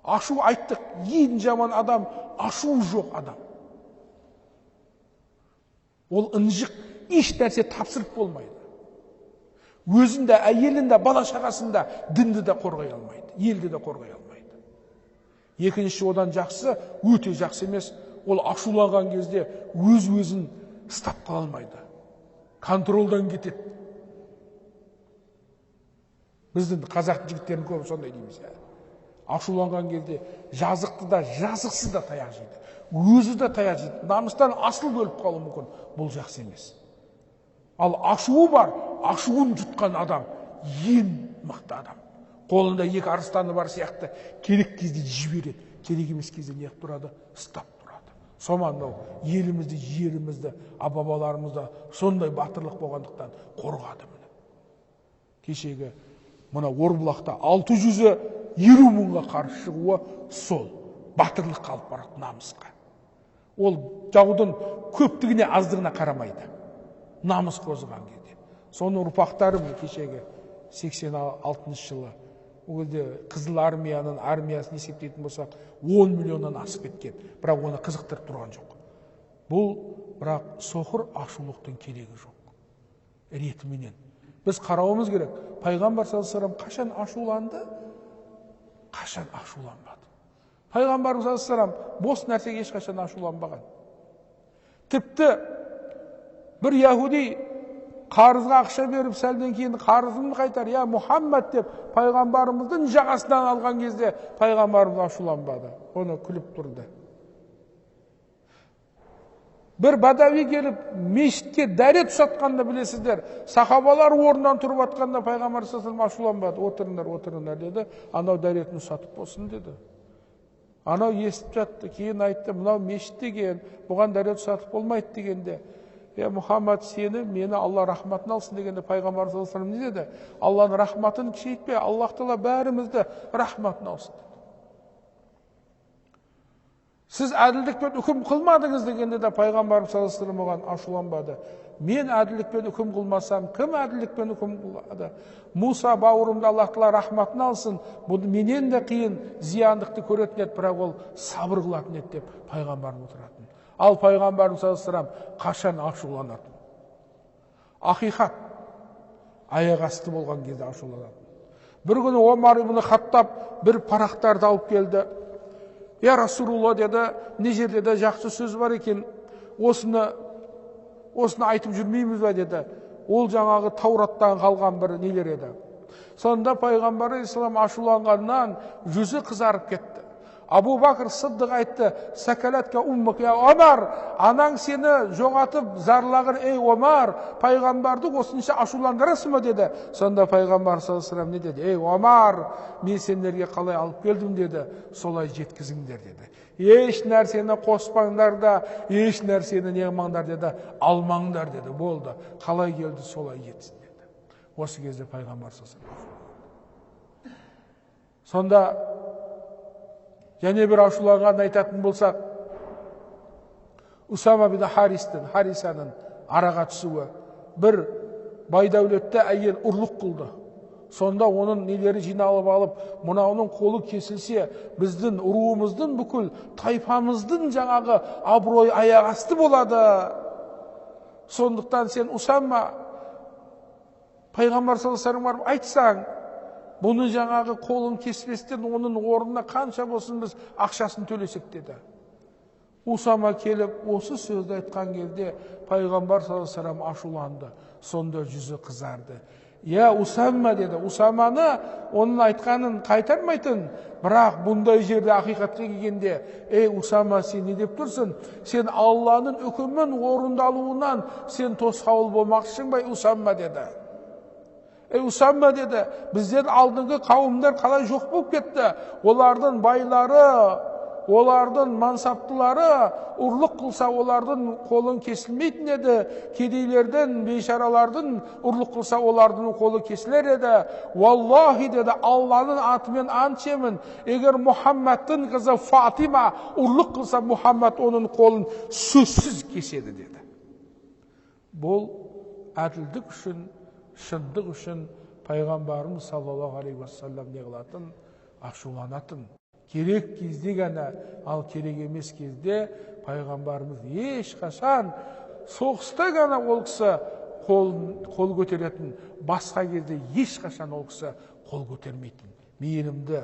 Ашу айттық, ең жаман адам, ашу жоқ адам. Ол ынжық, еш нәрсе тапсырып болмайды. Өзінде, әйелінде, бала шағасында дінді де қорғай алмайды, елді де қорғай алмайды. Екінші одан жақсы, өте жақсы емес, ол ашуланған кезде өз-өзін ұстап қала алмайды. Контролдан кетеді. Біздің қазақ жігіттерін көбі сондай дейміз. Ашуланған кезде жазықты да, жазықсыз да таяқ жейді. Өзі де таяқ жейді. Намыстан асыл өліп қалуы мүмкін. Бұл жақсы емес. Ал ашуы бар, ашуын жұтқан адам ең мықты адам. Қолында екі арыстаны бар сияқты керек кезде жібереді, керек емес кезде не тұрады? Ұстап тұрады. Сонда елімізді, жерімізді, бабаларымызды сондай батырлық болғандықтан қорғады міне. Кешегі мына Орбұлақта 650 мыңға қарсы шығуы сол батырлық қалып барады, намысқа. Ол жаудың көптігіне, аздығына қарамайды. Намыс қозған кезде. Соның ұрпақтары кешегі 86 жылы ол кезде Қызыл армияның армиясын есептейтін болсақ 10 миллионнан асып кеткен, бірақ оны қызықтырып тұрған жоқ. Бұл бірақ соқыр ашулықтың керегі жоқ. Ретіменен біз қарауымыз керек. Пайғамбар саллаллаху алейхи ва саллям қашан ашуланды, қашан ашуланбады. Пайғамбар саллаллаху алейхи ва саллям бос нәрсеге ешқашан ашуланбаған. Тіпті бір яһуди қарызға ақша беріп, сәлден кейін қарызымды қайтар, я Мұхаммад деп пайғамбарымыздың жағасынан алған кезде пайғамбарымыз ашуланбады, оны күліп тұрды. Бір бадави келіп мешітке дәрет ұстатқанда білесіздер, сахабалар орнынан тұрып атқанда пайғамбар саллаллаху алейхи ва саллям ашуланбады. Отырыңдар деді, анау дәретін ұстатып болсын деді. Анау естіп жатты, кейін айтты, мынау мешіт деген, бұған дәрет ұстатып болмайды дегенде, я Мұхаммад, сені, мені Алла рахматын алсын дегенде пайғамбар саллаллаху алейхи ва саллям не деді? Алланың рахматын күшейтпе, Аллах тағала бәрімізді рахматын алсын. Сіз әділдікпен үкім қылмадыңыз дегенде де пайғамбар саллаллаху алейхи ва саллям оған ашуланбады. Мен әділдікпен үкім қылмасам, кім әділдікпен үкім қылады? Муса бауырымды Аллах тағала рахматын алсын, бұл менен де қиын зияндықты көретін еді, бірақ ол сабыр қылатын еді деп пайғамбар отыратын. Ал пайғамбар саллаллаху алейхи ва саллям қашан ашуланатын? Ақиқат аяқ асты болған кезде ашуланатын. Бір күні Омар ибн Хаттаб бір парақтарды алып келді. Я Расулулла деді, не жерде де жақсы сөз бар екен, осыны айтып жүрмейміз ба деді. Ол жаңағы Таураттан қалған бір нелер еді. Сонда пайғамбар ислам ашуланғаннан жүзі қызарып кетті. Абу Бакр Сыддық айтты, сәкәләтке уммық, я Омар, анаң сені жоғатып зарлағыр, ей Омар, пайғамбарды осынша ашуландырасың ба деді. Сонда пайғамбар саллаллаху алейхи ва саллям не деді? Ей Омар, мен сендерге қалай алып келдім деді, солай жеткізіңдер деді. Еш нәрсені қоспаңдар да, еш нәрсені не қылмаңдар деді, алмаңдар деді. Болды, қалай келді, солай жетсін деді. Осы кезде пайғамбар саллаллаху алейхи ва саллям. Сонда және бір ашуланған айтатын болсақ, Усама бин Харисаның араға түсуі, бір байдәулетті әйел ұрлық қылды. Сонда оның нелері жиналып алып, мынауның қолы кесілсе, біздің ұруымыздың, бүкіл тайпамыздың жаңағы абырой аяқ асты болады. Сондықтан сен Усама, пайғамбар саллаллаху алейхи ва саллям айтсаң, бұны жаңағы қолын кеспестен оның орнына қанша болсын біз ақшасын төлесек деді. Усама келіп осы сөзді айтқан кезде пайғамбар саллаллаху алейхи ва саллям ашуланды. Сонда жүзі қызарды. Я Усама деді. Усаманы оның айтқанын қайтармайтын, бірақ бұндай жерде ақиқатқа келгенде, ей Усама, сен не деп тұрсың? Сен Алланың үкімін орындалуынан сен тосқауыл болмақшысың ба, Усама деді. Ей Усама деді, бізден алдыңғы қауымдар қалай жоқ болып кетті? Олардың байлары, олардың мансаптылары ұрлық қылса, олардың қолын кесілмейтін еді. Кедейлердің, бейшаралардың ұрлық қылса, олардың қолы кесілер еді. Валлахи деді, Алланың атымен ант ішемін, егер Мұхаммадтың қызы Фатима ұрлық қылса, Мұхаммад оның қолын сөзсіз кеседі деді. Бұл әділдік үшін, шындық үшін пайғамбарымыз саллаллаху алейхи ва саллям не қылатын? ашуланатын. Керек кезде ғана, ал керек емес кезде пайғамбарымыз ешқашан соғыста ғана ол кісі қол көтеретін, басқа кезде ешқашан ол кісі қол көтермейтін. Мейірімді,